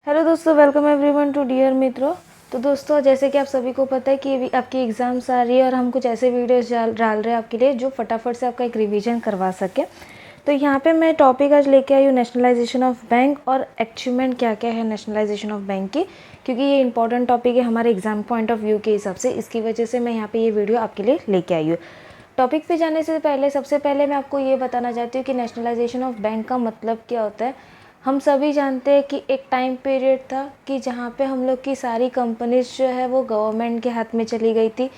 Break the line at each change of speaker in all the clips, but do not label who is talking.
Hello दोस्तों, welcome everyone to dear मित्रों। तो दोस्तों, जैसे कि आप सभी को पता है कि आपकी एग्ज़ाम्स आ रही है और हम कुछ ऐसे वीडियोस डाल रहे हैं आपके लिए जो फटाफट से आपका एक रिवीजन करवा सके। तो यहाँ पे मैं टॉपिक आज लेके आई हूँ नेशनलाइजेशन ऑफ बैंक और अचीवमेंट क्या क्या है नेशनलाइजेशन ऑफ बैंक की, क्योंकि ये इंपॉर्टेंट टॉपिक है हमारे एग्जाम पॉइंट ऑफ व्यू के हिसाब से। इसकी वजह से मैं यहाँ पे ये वीडियो आपके लिए लेके आई हूँ। टॉपिक पे जाने से पहले सबसे पहले मैं आपको ये बताना चाहती हूँ कि नेशनलाइजेशन ऑफ बैंक का मतलब क्या होता है। हम सभी जानते हैं कि एक टाइम पीरियड था कि जहाँ पे हम लोग की सारी कंपनीज जो है वो गवर्नमेंट के हाथ में चली गई थी।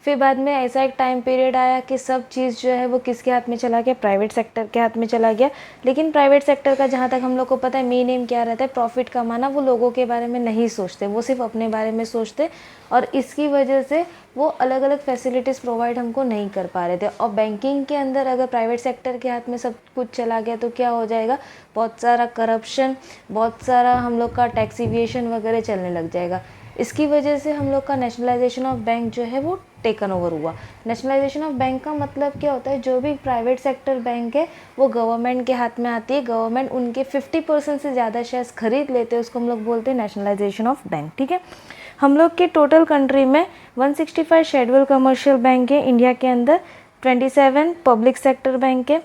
फिर बाद में ऐसा एक टाइम पीरियड आया कि सब चीज़ जो है वो किसके हाथ में चला गया, प्राइवेट सेक्टर के हाथ में चला गया। लेकिन प्राइवेट सेक्टर का जहाँ तक हम लोग को पता है मेन एम क्या रहता है, प्रॉफिट कमाना। वो लोगों के बारे में नहीं सोचते, वो सिर्फ अपने बारे में सोचते और इसकी वजह से वो अलग अलग फैसिलिटीज़ प्रोवाइड हमको नहीं कर पा रहे थे। और बैंकिंग के अंदर अगर प्राइवेट सेक्टर के हाथ में सब कुछ चला गया तो क्या हो जाएगा, बहुत सारा करप्शन, बहुत सारा हम लोग का टैक्स इवेशन वगैरह चलने लग जाएगा। इसकी वजह से हम लोग का नेशनलाइजेशन ऑफ बैंक जो है वो टेकन ओवर हुआ। नेशनलाइजेशन ऑफ बैंक का मतलब क्या होता है, जो भी प्राइवेट सेक्टर बैंक है वो गवर्नमेंट के हाथ में आती है। गवर्नमेंट उनके 50% से ज़्यादा शेयर्स खरीद लेते हैं, उसको हम लोग बोलते हैं नेशनलाइजेशन ऑफ बैंक। ठीक है, हम लोग के टोटल कंट्री में 165 शेड्यूल कमर्शियल बैंक है इंडिया के अंदर, 27 पब्लिक सेक्टर बैंक है,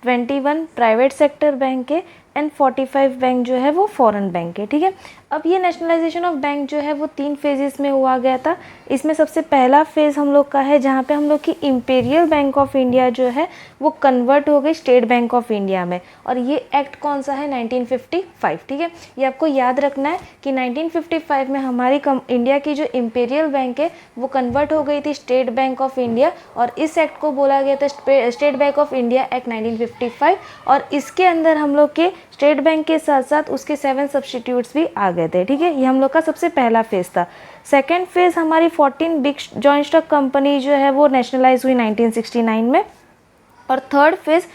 21 प्राइवेट सेक्टर बैंक है एंड 45 बैंक जो है वो फॉरेन बैंक है। ठीक है, अब ये नेशनलाइजेशन ऑफ बैंक जो है वो 3 फेजेस में हुआ गया था। इसमें सबसे पहला फेज़ हम लोग का है जहाँ पे हम लोग की इंपीरियल बैंक ऑफ इंडिया जो है वो कन्वर्ट हो गई स्टेट बैंक ऑफ इंडिया में। और ये एक्ट कौन सा है, 1955। ठीक है, ये आपको याद रखना है कि 1955 में हमारी इंडिया की जो इंपीरियल बैंक है वो कन्वर्ट हो गई थी स्टेट बैंक ऑफ इंडिया, और इस एक्ट को बोला गया था state bank of India act 1955। और इसके अंदर हम लोग के स्टेट बैंक के साथ साथ उसके 7 सब्स्टिट्यूट्स भी आ गए थे। ठीक है, ये हम लोग का सबसे पहला फेज़ था। सेकेंड फेज़ हमारी 14 बिग जॉइंट स्टॉक कंपनी जो है वो नेशनलाइज हुई 1969 में। और third phase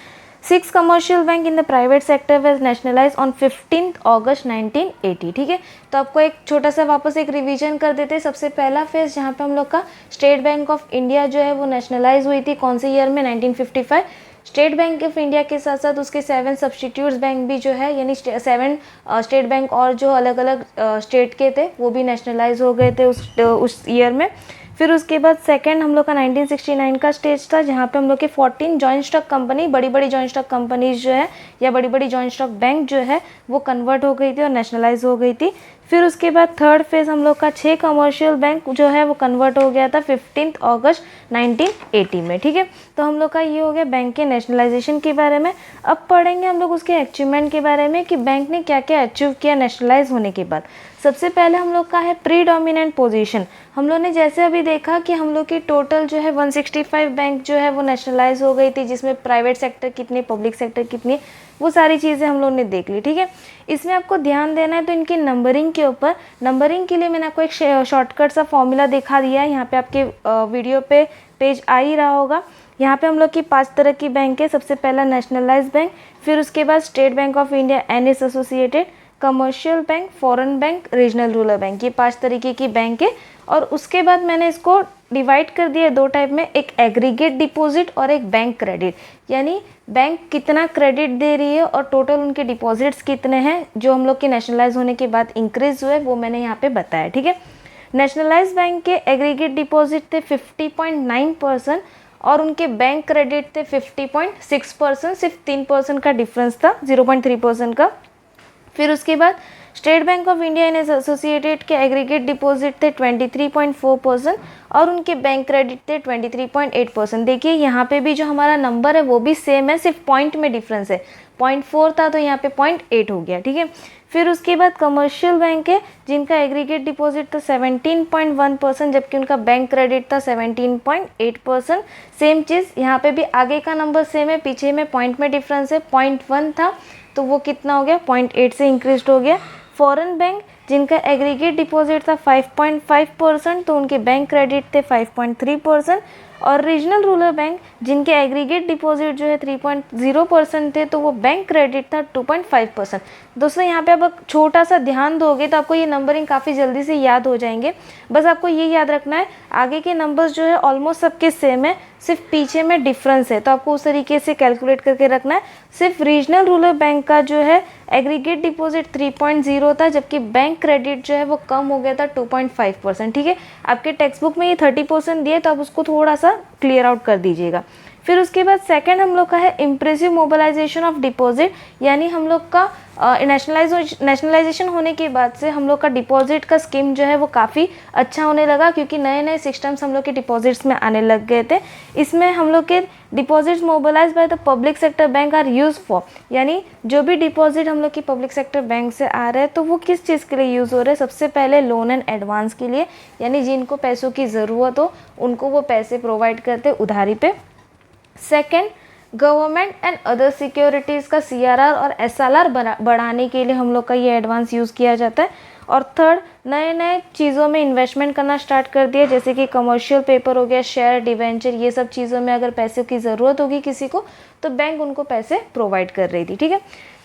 6 commercial bank in the private sector was nationalise on 15 अगस्त 1980। ठीक है, तो आपको एक छोटा सा वापस एक रिवीजन कर देते हैं। सबसे पहला फेज़ जहाँ पे हम लोग का स्टेट बैंक ऑफ इंडिया जो है वो नेशनलाइज हुई थी, कौन से ईयर में, 1955। स्टेट बैंक ऑफ इंडिया के साथ साथ उसके 7 सब्स्टिट्यूट्स बैंक भी जो है, यानी 7 स्टेट बैंक और जो अलग अलग स्टेट के थे वो भी नेशनलाइज हो गए थे उस ईयर में। फिर उसके बाद सेकंड हम लोग का 1969 का स्टेज था जहाँ पे हम लोग के 14 जॉइंट स्टॉक कंपनी, बड़ी बड़ी जॉइंट स्टॉक कंपनीज जो है या बड़ी बड़ी जॉइंट स्टॉक बैंक जो है वो कन्वर्ट हो गई थी और नेशनलाइज हो गई थी। फिर उसके बाद थर्ड फेज़ हम लोग का 6 कमर्शियल बैंक जो है वो कन्वर्ट हो गया था 15 अगस्त 1980 में। ठीक है, तो हम लोग का ये हो गया बैंक के नेशनलाइजेशन के बारे में। अब पढ़ेंगे हम लोग उसके अचीवमेंट के बारे में कि बैंक ने क्या क्या अचीव किया नेशनलाइज होने के बाद। सबसे पहले हम लोग का है प्रीडोमिनेंट पोजीशन। हम लोग ने जैसे अभी देखा कि हम लोग की टोटल जो है 165 बैंक जो है वो नेशनलाइज हो गई थी, जिसमें प्राइवेट सेक्टर कितने, पब्लिक सेक्टर कितनी, वो सारी चीज़ें हम लोग ने देख ली। ठीक है, इसमें आपको ध्यान देना है तो इनकी नंबरिंग के ऊपर। नंबरिंग के लिए मैंने आपको एक शॉर्टकट सा फॉर्मूला दिखा दिया है, यहाँ पे आपके वीडियो पे पेज आ ही रहा होगा। यहाँ पे हम लोग की 5 तरह की बैंक है। सबसे पहला नेशनलाइज बैंक, फिर उसके बाद state bank of India and it's associated, commercial bank, foreign bank, regional rural bank, ये 5 तरीके की बैंक है। और उसके बाद मैंने इसको डिवाइड कर दिया 2 टाइप में, एक एग्रीगेट डिपॉजिट और एक बैंक क्रेडिट। यानी बैंक कितना क्रेडिट दे रही है और टोटल उनके डिपॉजिट्स कितने हैं जो हम लोग के नेशनलाइज होने के बाद इंक्रीज हुए, वो मैंने यहाँ पे बताया। ठीक है, नेशनलाइज बैंक के एग्रीगेट डिपॉजिट थे 50.9% और उनके बैंक क्रेडिट थे 50.6%, सिर्फ 3% का डिफरेंस था, 0.3% का। फिर उसके बाद state bank of India and associated के एग्रीगेट डिपॉजिट थे 23.4% और उनके बैंक क्रेडिट थे 23.8%। देखिए यहाँ पे भी जो हमारा नंबर है वो भी सेम है, सिर्फ पॉइंट में डिफरेंस है। 0.4 था तो यहाँ पे 0.8 हो गया। ठीक है, फिर उसके बाद कमर्शियल बैंक है जिनका एग्रीगेट डिपॉजिट था 17.1% जबकि उनका बैंक क्रेडिट था 17.8%। सेम चीज़ यहाँ पे भी, आगे का नंबर सेम है, पीछे में पॉइंट में डिफरेंस है। 0.1 था तो वो कितना हो गया, 0.8 से इंक्रीज हो गया। फॉरेन बैंक जिनका एग्रीगेट डिपॉजिट था 5.5% तो उनके बैंक क्रेडिट थे 5.3%। और रीजनल रूरल बैंक जिनके एग्रीगेट डिपॉजिट जो है 3.0% थे तो वो बैंक क्रेडिट था 2.5%। दोस्तों यहाँ पे आप छोटा सा ध्यान दोगे तो आपको ये नंबरिंग काफ़ी जल्दी से याद हो जाएंगे। बस आपको ये याद रखना है आगे के नंबर्स जो है ऑलमोस्ट सबके सेम है, सिर्फ पीछे में डिफरेंस है, तो आपको उस तरीके से कैलकुलेट करके रखना है। सिर्फ रीजनल रूरल बैंक का जो है एग्रीगेट डिपॉजिट 3.0 था, जबकि बैंक क्रेडिट जो है वो कम हो गया था 2.5%। ठीक है, आपके टेक्स्ट बुक में ये 30% दिए, तो आप उसको थोड़ा सा क्लियर आउट कर दीजिएगा। फिर उसके बाद सेकंड हम लोग का है इम्प्रेसिव मोबिलाइजेशन ऑफ डिपॉजिट, यानी हम लोग का नेशनलाइजेशन होने के बाद से हम लोग का डिपॉजिट का स्कीम जो है वो काफ़ी अच्छा होने लगा, क्योंकि नए नए सिस्टम्स हम लोग के डिपॉजिट्स में आने लग गए थे। इसमें हम लोग के deposits mobilise by the public sector bank are use for, यानी जो भी डिपॉजिट हम लोग की पब्लिक सेक्टर बैंक से आ रहे हैं तो वो किस चीज़ के लिए यूज़ हो रहे हैं। सबसे पहले लोन एंड एडवांस के लिए, यानी जिनको पैसों की ज़रूरत हो उनको वो पैसे प्रोवाइड करते उधारी पे। Second, government and other securities का CRR और SLR बढ़ाने के लिए हम लोग का ये एडवांस यूज़ किया जाता है। और थर्ड, नए नए चीज़ों में इन्वेस्टमेंट करना स्टार्ट कर दिया, जैसे कि कमर्शियल पेपर हो गया, शेयर, डिवेंचर, ये सब चीज़ों में अगर पैसे की ज़रूरत होगी किसी को तो बैंक उनको पैसे प्रोवाइड कर रही थी। ठीक है,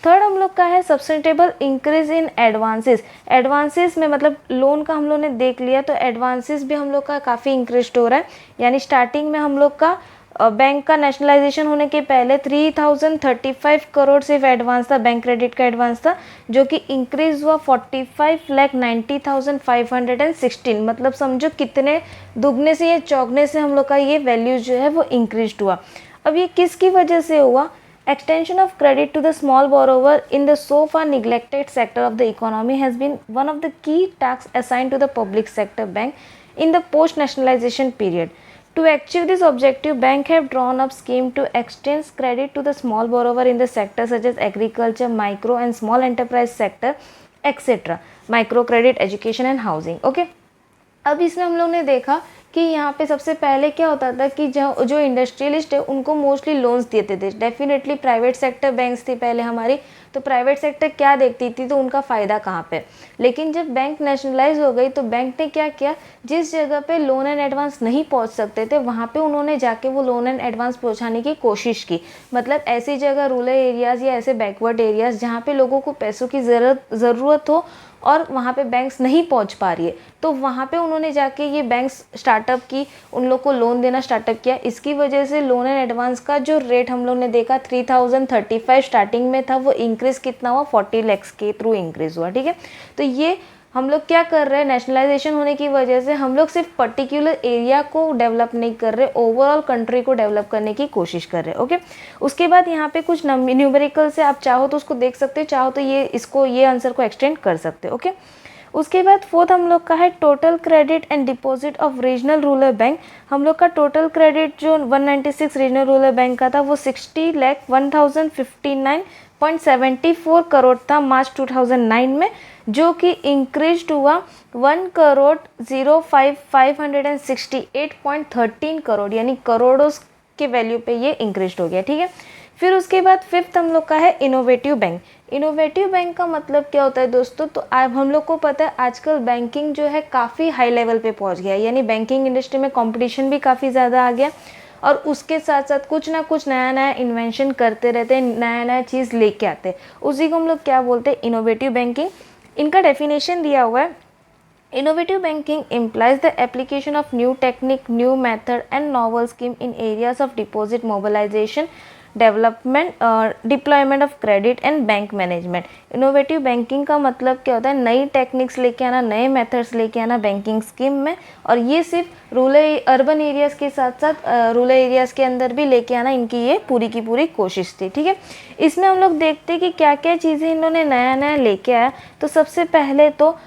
थर्ड हम लोग का है सब्सटेंटेबल इंक्रीज इन एडवांसेस। एडवांसेस में मतलब लोन का हम लोग ने देख लिया, तो एडवांसेस भी हम लोग का काफ़ी इंक्रीज हो रहा है। यानी स्टार्टिंग में हम लोग का बैंक का नेशनलाइजेशन होने के पहले 3035 करोड़ सिर्फ एडवांस था, बैंक क्रेडिट का एडवांस था, जो कि इंक्रीज हुआ 45,90,516। मतलब समझो कितने दुगने से या चौगने से हम लोग का ये वैल्यू जो है वो इंक्रीज हुआ। अब ये किसकी वजह से हुआ? Extension of credit to the small borrower in the so far neglected sector of the economy has been one of the key tasks assigned to the public sector bank in the post-nationalization period. To achieve this objective, banks have drawn up schemes to extend credit to the small borrower in the sector such as agriculture, micro and small enterprise sector, etc. Micro credit, education and housing. Okay. अब इसमें हम लोग ने देखा कि यहाँ पे सबसे पहले क्या होता था कि जो इंडस्ट्रियलिस्ट है उनको मोस्टली लोन्स देते थे। डेफिनेटली प्राइवेट सेक्टर बैंक्स थी पहले हमारी, तो प्राइवेट सेक्टर क्या देखती थी, तो उनका फ़ायदा कहाँ पे। लेकिन जब बैंक नेशनलाइज हो गई तो बैंक ने क्या किया, जिस जगह पे लोन एंड एडवांस नहीं पहुँच सकते थे वहाँ पे उन्होंने जाके वो लोन एंड एडवांस पहुँचाने की कोशिश की। मतलब ऐसी जगह रूरल एरियाज़ या ऐसे बैकवर्ड एरियाज़ जहाँ पे लोगों को पैसों की ज़रूरत हो और वहाँ पे बैंक्स नहीं पहुँच पा रही है, तो वहाँ पे उन्होंने जाके ये बैंक्स स्टार्टअप की, उन लोग को लोन देना स्टार्टअप किया। इसकी वजह से लोन एंड एडवांस का जो रेट हम लोग ने देखा 3035 स्टार्टिंग में था, वो इंक्रीज़ कितना हुआ 40 लाख के थ्रू इंक्रीज़ हुआ। ठीक है, तो ये हम लोग क्या कर रहे हैं, नेशनलाइजेशन होने की वजह से हम लोग सिर्फ पर्टिकुलर एरिया को डेवलप नहीं कर रहे, ओवरऑल कंट्री को डेवलप करने की कोशिश कर रहे हैं। ओके, उसके बाद यहाँ पे कुछ न्यूमेरिकल से आप चाहो तो उसको देख सकते हो, चाहो तो ये आंसर को एक्सटेंड कर सकते हो। ओके, उसके बाद फोर्थ हम लोग का है total credit and deposit of regional rural bank. हम लोग का टोटल क्रेडिट जो 196 रीजनल रूरल बैंक का था वो 60,1,059.74 करोड़ था मार्च 2009 में, जो कि इंक्रीज हुआ 1,05,568.13 करोड़, यानी करोड़ों के वैल्यू पे ये इंक्रीज हो गया। ठीक है, फिर उसके बाद फिफ्थ हम लोग का है इनोवेटिव बैंक। इनोवेटिव बैंक का मतलब क्या होता है दोस्तों, तो अब हम लोग को पता है आजकल बैंकिंग जो है काफ़ी हाई लेवल पे पहुंच गया है, यानी बैंकिंग इंडस्ट्री में कंपटीशन भी काफ़ी ज़्यादा आ गया और उसके साथ साथ कुछ ना कुछ नया नया इन्वेंशन करते रहते हैं, नया नया चीज़ लेके आते हैं, उसी को हम लोग क्या बोलते हैं, इनोवेटिव बैंकिंग। इनका डेफिनेशन दिया हुआ है, Innovative banking implies the application of new technique, new method and novel scheme in areas of deposit mobilization, development, deployment of credit and bank management. Innovative banking का मतलब क्या होता है, नई टेक्निक्स लेके आना, नए मेथड्स लेके आना बैंकिंग स्कीम में, और ये सिर्फ रूरल अर्बन एरियाज़ के साथ साथ रूरल एरियाज़ के अंदर भी लेके आना इनकी ये पूरी की पूरी कोशिश थी। ठीक है, इसमें हम लोग देखते हैं कि क्या क्या चीज़ें इन्होंने नया नया लेके आया। तो सबसे पहले तो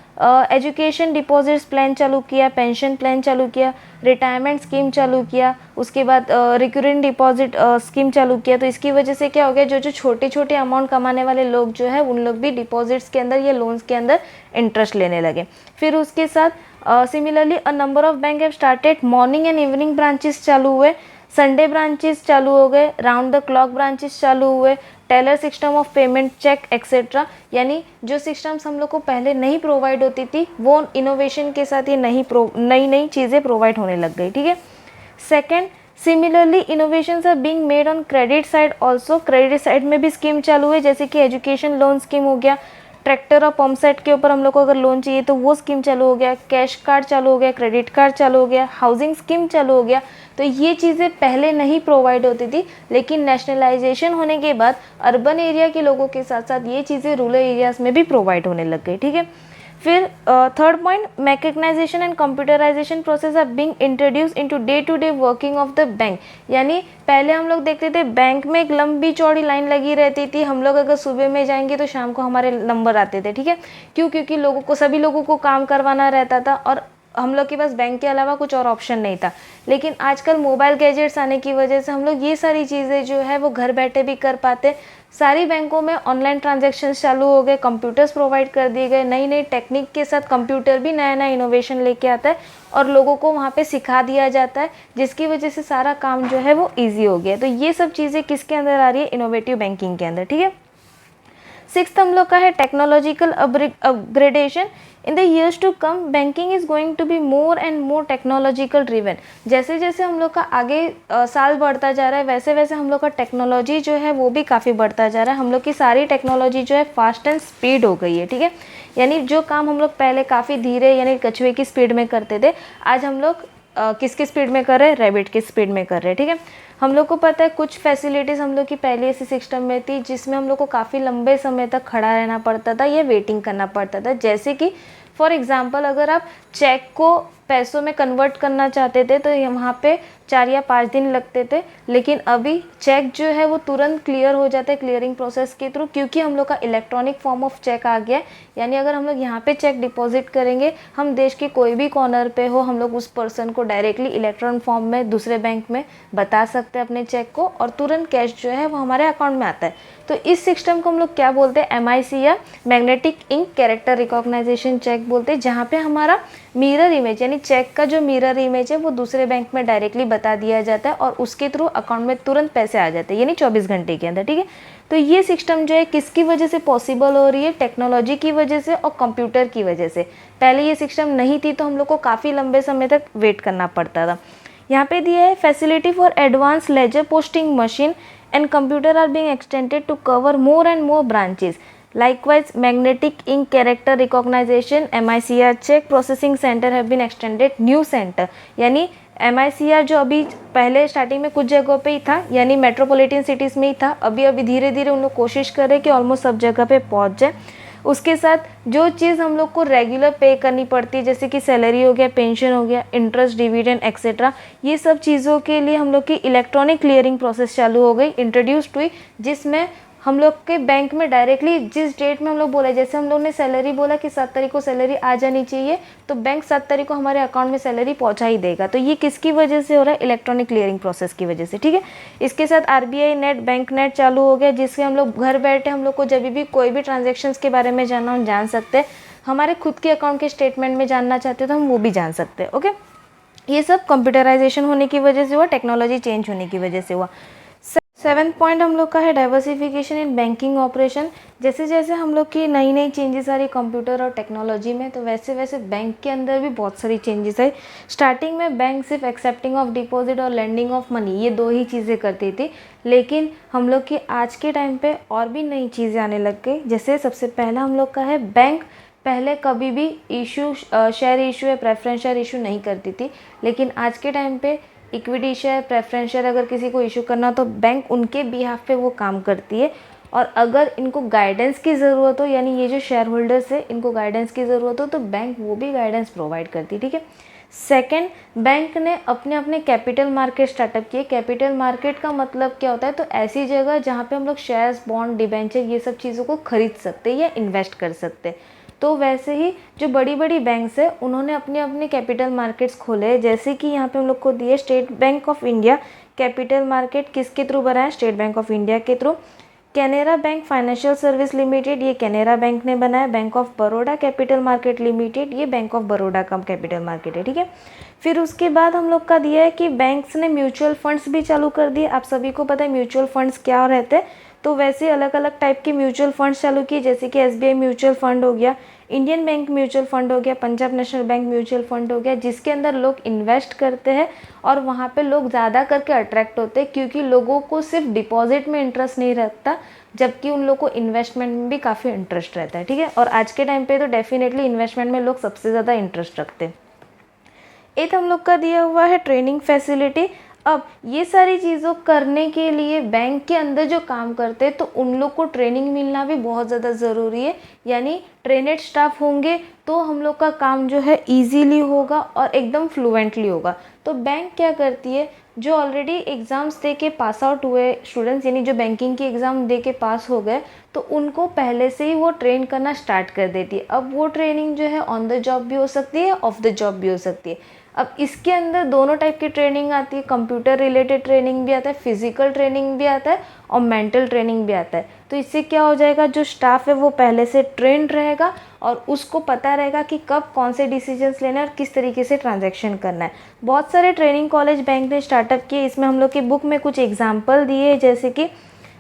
एजुकेशन डिपॉजिट्स प्लान चालू किया, पेंशन प्लान चालू किया, रिटायरमेंट स्कीम चालू किया, उसके बाद रिकरिंग डिपॉजिट स्कीम चालू किया। तो इसकी वजह से क्या हो गया, जो छोटे छोटे अमाउंट कमाने वाले लोग जो है उन लोग भी डिपॉजिट्स के अंदर या लोन्स के अंदर इंटरेस्ट लेने लगे। फिर उसके साथ similarly a number of bank have started, morning and evening branches चालू हुए, संडे ब्रांचेस चालू हो गए, राउंड द क्लॉक ब्रांचेस चालू हुए, teller system of payment, cheque etcetera. यानी जो सिस्टम्स हम लोग को पहले नहीं प्रोवाइड होती थी वो इनोवेशन के साथ ये नई नई चीज़ें प्रोवाइड होने लग गई। ठीक है, second, similarly innovations are being made on credit side also. Credit side में भी स्कीम चालू है, जैसे कि एजुकेशन लोन स्कीम हो गया, ट्रैक्टर और पंप सेट के ऊपर हम लोग को अगर लोन चाहिए तो वो स्कीम चालू हो गया, कैश कार्ड चालू हो गया, क्रेडिट कार्ड चालू हो गया, हाउसिंग स्कीम चालू हो गया। तो ये चीज़ें पहले नहीं प्रोवाइड होती थी, लेकिन नेशनलाइजेशन होने के बाद अर्बन एरिया के लोगों के साथ साथ ये चीज़ें रूरल एरियाज़ में भी प्रोवाइड होने लग गई। ठीक है, फिर third point, mechanisation and computerisation process are being introduce into day to day working of the bank. यानी पहले हम लोग देखते थे बैंक में एक लंबी चौड़ी लाइन लगी रहती थी, हम लोग अगर सुबह में जाएंगे तो शाम को हमारे नंबर आते थे। ठीक है, क्यों? क्योंकि लोगों को, सभी लोगों को काम करवाना रहता था और हम लोग के पास बैंक के अलावा कुछ और ऑप्शन नहीं था। लेकिन आजकल मोबाइल गैजेट्स आने की वजह से हम लोग ये सारी चीज़ें जो है वो घर बैठे भी कर पाते। सारी बैंकों में ऑनलाइन ट्रांजैक्शंस चालू हो गए, कंप्यूटर्स प्रोवाइड कर दिए गए, नई नई टेक्निक के साथ कंप्यूटर भी नया नया इनोवेशन लेके आता है और लोगों को वहाँ पे सिखा दिया जाता है, जिसकी वजह से सारा काम जो है वो ईजी हो गया। तो ये सब चीज़ें किसके अंदर आ रही है? इनोवेटिव बैंकिंग के अंदर। ठीक है, सिक्स्थ हम लोग का है technological upgradation. In the years to come banking is going to be more and more technological driven. जैसे जैसे हम लोग का आगे साल बढ़ता जा रहा है, वैसे वैसे हम लोग का टेक्नोलॉजी जो है वो भी काफ़ी बढ़ता जा रहा है। हम लोग की सारी टेक्नोलॉजी जो है फास्ट एंड स्पीड हो गई है। ठीक है, यानी जो काम हम लोग पहले काफ़ी धीरे यानी कछुए की स्पीड में करते थे, आज हम लोग किसकी स्पीड में कर रहे हैं? रैबिट की स्पीड में कर रहे हैं। ठीक है, हम लोग को पता है कुछ फैसिलिटीज़ हम लोग की पहले ऐसी सिस्टम में थी जिसमें हम लोग को काफ़ी लंबे समय तक खड़ा रहना पड़ता था या वेटिंग करना पड़ता था। जैसे कि फॉर एग्ज़ाम्पल, अगर आप चेक को पैसों में कन्वर्ट करना चाहते थे तो वहाँ पे 4 या 5 दिन लगते थे, लेकिन अभी चेक जो है वो तुरंत क्लियर हो जाता है क्लियरिंग प्रोसेस के थ्रू, क्योंकि हम लोग का इलेक्ट्रॉनिक फॉर्म ऑफ चेक आ गया है। यानी अगर हम लोग यहाँ पे चेक डिपॉजिट करेंगे, हम देश के कोई भी कॉर्नर पे हो, हम लोग उस पर्सन को डायरेक्टली इलेक्ट्रॉनिक फॉर्म में दूसरे बैंक में बता सकते हैं अपने चेक को, और तुरंत कैश जो है वो हमारे अकाउंट में आता है। तो इस सिस्टम को हम लोग क्या बोलते हैं? MIC या magnetic ink character recognisation cheque बोलते हैं, जहाँ पे हमारा मिरर इमेज यानी चेक का जो मिरर इमेज है वो दूसरे बैंक में डायरेक्टली बता दिया जाता है और उसके थ्रू अकाउंट में तुरंत पैसे आ जाते हैं, यानी 24 घंटे के अंदर। ठीक है, तो ये सिस्टम जो है किसकी वजह से पॉसिबल हो रही है? टेक्नोलॉजी की वजह से और कंप्यूटर की वजह से। पहले ये सिस्टम नहीं थी तो हम लोग को काफ़ी लंबे समय तक वेट करना पड़ता था। यहाँ पे दिया है facility for advance ledger posting machine and computer are being extended to cover more and more branches. Likewise, magnetic ink character recognition MICR check processing center have been extended new center. यानी MICR जो अभी पहले starting में कुछ जगहों पे ही था, यानी मेट्रोपॉलिटन सिटीज़ में ही था, अभी धीरे धीरे उन लोग कोशिश कर रहे हैं कि ऑलमोस्ट सब जगह पे पहुंच जाए। उसके साथ जो चीज़ हम लोग को रेगुलर पे करनी पड़ती है, जैसे कि सैलरी हो गया, पेंशन हो गया, इंटरेस्ट, डिविडेंड एक्सेट्रा, ये सब चीज़ों के लिए हम लोग की इलेक्ट्रॉनिक क्लियरिंग प्रोसेस चालू हो गई, इंट्रोड्यूस्ड हुई, जिसमें हम लोग के बैंक में डायरेक्टली जिस डेट में हम लोग बोला, जैसे हम लोग ने सैलरी बोला कि 7 तारीख को सैलरी आ जानी चाहिए, तो बैंक 7 तारीख को हमारे अकाउंट में सैलरी पहुंचा ही देगा। तो ये किसकी वजह से हो रहा है? इलेक्ट्रॉनिक क्लियरिंग प्रोसेस की वजह से। ठीक है, इसके साथ RBI नेट, बैंक नेट चालू हो गया, जिससे हम लोग घर बैठे हम लोग को जब भी कोई भी ट्रांजेक्शन्स के बारे में जानना हम जान सकते हैं। हमारे खुद के अकाउंट के स्टेटमेंट में जानना चाहते हो तो हम वो भी जान सकते हैं। ओके, ये सब कंप्यूटराइजेशन होने की वजह से हुआ, टेक्नोलॉजी चेंज होने की वजह से हुआ। 7th पॉइंट हम लोग का है डाइवर्सिफिकेशन इन बैंकिंग ऑपरेशन। जैसे जैसे हम लोग की नई नई चेंजेस आ रही कंप्यूटर और टेक्नोलॉजी में, तो वैसे वैसे बैंक के अंदर भी बहुत सारी चेंजेस आई। स्टार्टिंग में बैंक सिर्फ एक्सेप्टिंग ऑफ डिपॉजिट और लेंडिंग ऑफ मनी, ये 2 ही चीज़ें करती थी, लेकिन हम लोग की आज के टाइम पे और भी नई चीज़ें आने लग गई। जैसे सबसे पहला हम लोग का है बैंक पहले कभी भी शेयर इशू या प्रेफरेंस शेयर इशू नहीं करती थी, लेकिन आज के टाइम पे इक्विटी शेयर, प्रेफरेंस शेयर अगर किसी को इशू करना तो बैंक उनके बिहाफ पे वो काम करती है। और अगर इनको गाइडेंस की ज़रूरत हो, यानी ये जो शेयर होल्डर्स है इनको गाइडेंस की ज़रूरत हो, तो बैंक वो भी गाइडेंस प्रोवाइड करती है। ठीक है, सेकंड, बैंक ने अपने अपने कैपिटल मार्केट स्टार्टअप किए। कैपिटल मार्केट का मतलब क्या होता है? तो ऐसी जगह जहाँ पे हम लोग शेयर्स, बॉन्ड, डिबेंचर ये सब चीज़ों को खरीद सकते हैं या इन्वेस्ट कर सकते हैं। तो वैसे ही जो बड़ी बड़ी बैंक्स है उन्होंने अपने अपने कैपिटल मार्केट्स खोले, जैसे कि यहाँ पे हम लोग को दिए state bank of India capital market किसके थ्रू बनाया? स्टेट बैंक ऑफ इंडिया के through. Canara bank financial service limited, ये कैनेरा बैंक ने बनाया। Bank of Baroda capital market limited, ये बैंक ऑफ बड़ौदा का कैपिटल मार्केट है। ठीक है, फिर उसके बाद हम लोग का दिया है कि बैंक्स ने म्यूचुअल फंड्स भी चालू कर दिए। आप सभी को पता है म्यूचुअल फंड्स क्या रहते हैं, तो वैसे अलग अलग टाइप के म्यूचुअल फंड्स चालू किए, जैसे कि SBI म्यूचुअल फंड हो गया, इंडियन बैंक म्यूचुअल फंड हो गया, Punjab national bank mutual fund हो गया, जिसके अंदर लोग इन्वेस्ट करते हैं और वहाँ पे लोग ज़्यादा करके अट्रैक्ट होते हैं, क्योंकि लोगों को सिर्फ डिपॉजिट में इंटरेस्ट नहीं रहता, जबकि उन लोगों को इन्वेस्टमेंट में भी काफ़ी इंटरेस्ट रहता है। ठीक है, और आज के टाइम पे तो डेफिनेटली इन्वेस्टमेंट में लोग सबसे ज़्यादा इंटरेस्ट रखते हैं। एक हम लोग का दिया हुआ है ट्रेनिंग फैसिलिटी। अब ये सारी चीज़ों करने के लिए बैंक के अंदर जो काम करते हैं तो उन लोग को ट्रेनिंग मिलना भी बहुत ज़्यादा ज़रूरी है, यानी ट्रेनेड स्टाफ होंगे तो हम लोग का काम जो है इजीली होगा और एकदम फ्लुएंटली होगा। तो बैंक क्या करती है, जो ऑलरेडी एग्ज़ाम्स दे के पास आउट हुए स्टूडेंट्स, यानी जो बैंकिंग की एग्ज़ाम दे के पास हो गए, तो उनको पहले से ही वो ट्रेन करना स्टार्ट कर देती है। अब वो ट्रेनिंग जो है ऑन द जॉब भी हो सकती है, ऑफ द जॉब भी हो सकती है। अब इसके अंदर दोनों टाइप की ट्रेनिंग आती है, कंप्यूटर रिलेटेड ट्रेनिंग भी आता है, फिजिकल ट्रेनिंग भी आता है और मेंटल ट्रेनिंग भी आता है। तो इससे क्या हो जाएगा, जो स्टाफ है वो पहले से ट्रेंड रहेगा और उसको पता रहेगा कि कब कौन से डिसीजंस लेना है और किस तरीके से ट्रांजैक्शन करना है। बहुत सारे ट्रेनिंग कॉलेज बैंक ने स्टार्टअप किए, इसमें हम लोग की बुक में कुछ एग्जाम्पल दिए हैं, जैसे कि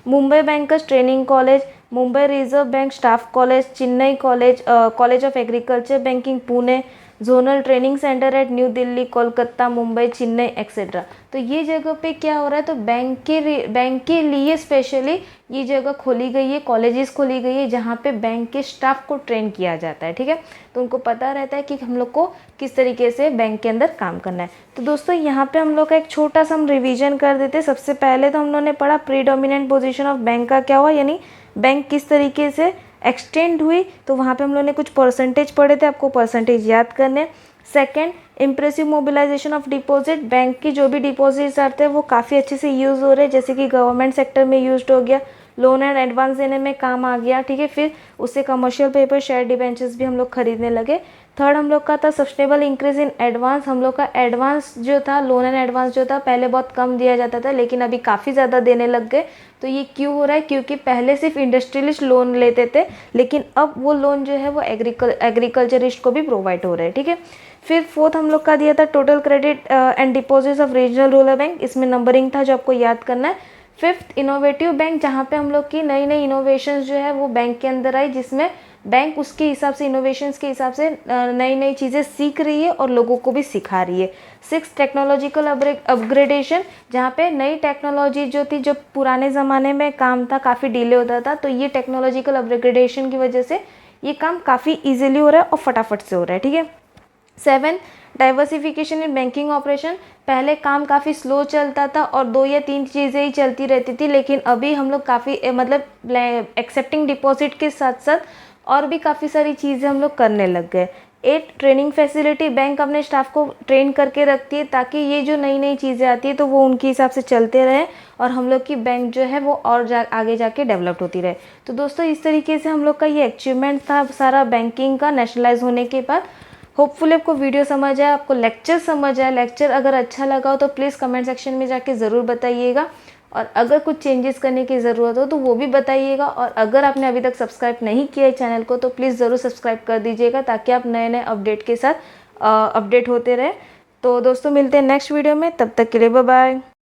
Mumbai bankers training college, Mumbai reserve bank staff college, Chennai college, college of agriculture banking Pune, zonal training centre at new Delhi, Kolkata, Mumbai, Chennai etcetera. तो ये जगह पे क्या हो रहा है, तो बैंक के लिए स्पेशली ये जगह खोली गई है, कॉलेजेस खोली गई है, जहाँ पे बैंक के स्टाफ को ट्रेन किया जाता है। ठीक है, तो उनको पता रहता है कि हम लोग को किस तरीके से बैंक के अंदर काम करना है। तो दोस्तों यहाँ पे हम लोग का एक छोटा सा हम रिविजन कर देते हैं। सबसे पहले तो हम लोगों ने पढ़ा प्रीडोमिनेंट पोजीशन ऑफ बैंक का क्या हुआ, यानी बैंक किस तरीके से एक्सटेंड हुई, तो वहाँ पे हम लोगों ने कुछ परसेंटेज पढ़े थे, आपको परसेंटेज याद करने। Second, impressive mobilisation of deposit, bank की जो भी डिपॉजिट्स आते हैं वो काफ़ी अच्छे से यूज़ हो रहे हैं, जैसे कि गवर्नमेंट सेक्टर में यूज्ड हो गया, लोन एंड एडवांस देने में काम आ गया। ठीक है, फिर उससे कमर्शियल पेपर, शेयर डिबेंचर्स भी हम लोग खरीदने लगे। थर्ड हम लोग का था सस्टेनेबल इंक्रीज इन एडवांस। हम लोग का एडवांस जो था, लोन एंड एडवांस जो था, पहले बहुत कम दिया जाता था लेकिन अभी काफ़ी ज़्यादा देने लग गए। तो ये क्यों हो रहा है, क्योंकि पहले सिर्फ इंडस्ट्रियलिस्ट लोन लेते थे, लेकिन अब वो लोन जो है वो एग्रीकल्चरिस्ट को भी प्रोवाइड हो रहा है। ठीक है, फिर फोर्थ हम लोग का दिया था total credit and deposits of regional rural bank, इसमें नंबरिंग था जो आपको याद करना है। फिफ्थ, इनोवेटिव बैंक, जहाँ पे हम लोग की नई नई इनोवेशंस जो है वो बैंक के अंदर आई, जिसमें बैंक उसके हिसाब से, इनोवेशंस के हिसाब से नई नई चीज़ें सीख रही है और लोगों को भी सिखा रही है। सिक्स, टेक्नोलॉजिकल अपग्रेडेशन, जहाँ पे नई टेक्नोलॉजी जो थी, जो पुराने ज़माने में काम था काफ़ी डिले होता था, तो ये टेक्नोलॉजिकल अपग्रेडेशन की वजह से ये काम काफ़ी ईजिली हो रहा है और फटाफट से हो रहा है। ठीक है। Seven, diversification in banking operation, पहले काम काफ़ी स्लो चलता था और 2 या 3 चीज़ें ही चलती रहती थी, लेकिन अभी हम लोग काफ़ी मतलब एक्सेप्टिंग डिपॉजिट के साथ साथ और भी काफ़ी सारी चीज़ें हम लोग करने लग गए। 8, ट्रेनिंग फैसिलिटी, बैंक अपने स्टाफ को ट्रेन करके रखती है ताकि ये जो नई नई चीज़ें आती है तो वो उनके हिसाब से चलते रहे और हम लोग की बैंक जो है वो और आगे जाके डेवलप होती रहे। तो दोस्तों इस तरीके से हम लोग का ये अचीवमेंट था सारा बैंकिंग का नेशनलाइज होने के बाद। होपफुली आपको वीडियो समझ आया, आपको लेक्चर समझ आया। लेक्चर अगर अच्छा लगा हो तो प्लीज़ कमेंट सेक्शन में जाके ज़रूर बताइएगा, और अगर कुछ चेंजेस करने की ज़रूरत हो तो वो भी बताइएगा। और अगर आपने अभी तक सब्सक्राइब नहीं किया है चैनल को तो प्लीज़ ज़रूर सब्सक्राइब कर दीजिएगा, ताकि आप नए नए अपडेट के साथ अपडेट होते रहे। तो दोस्तों मिलते हैं नेक्स्ट वीडियो में, तब तक के लिए बाय बाय।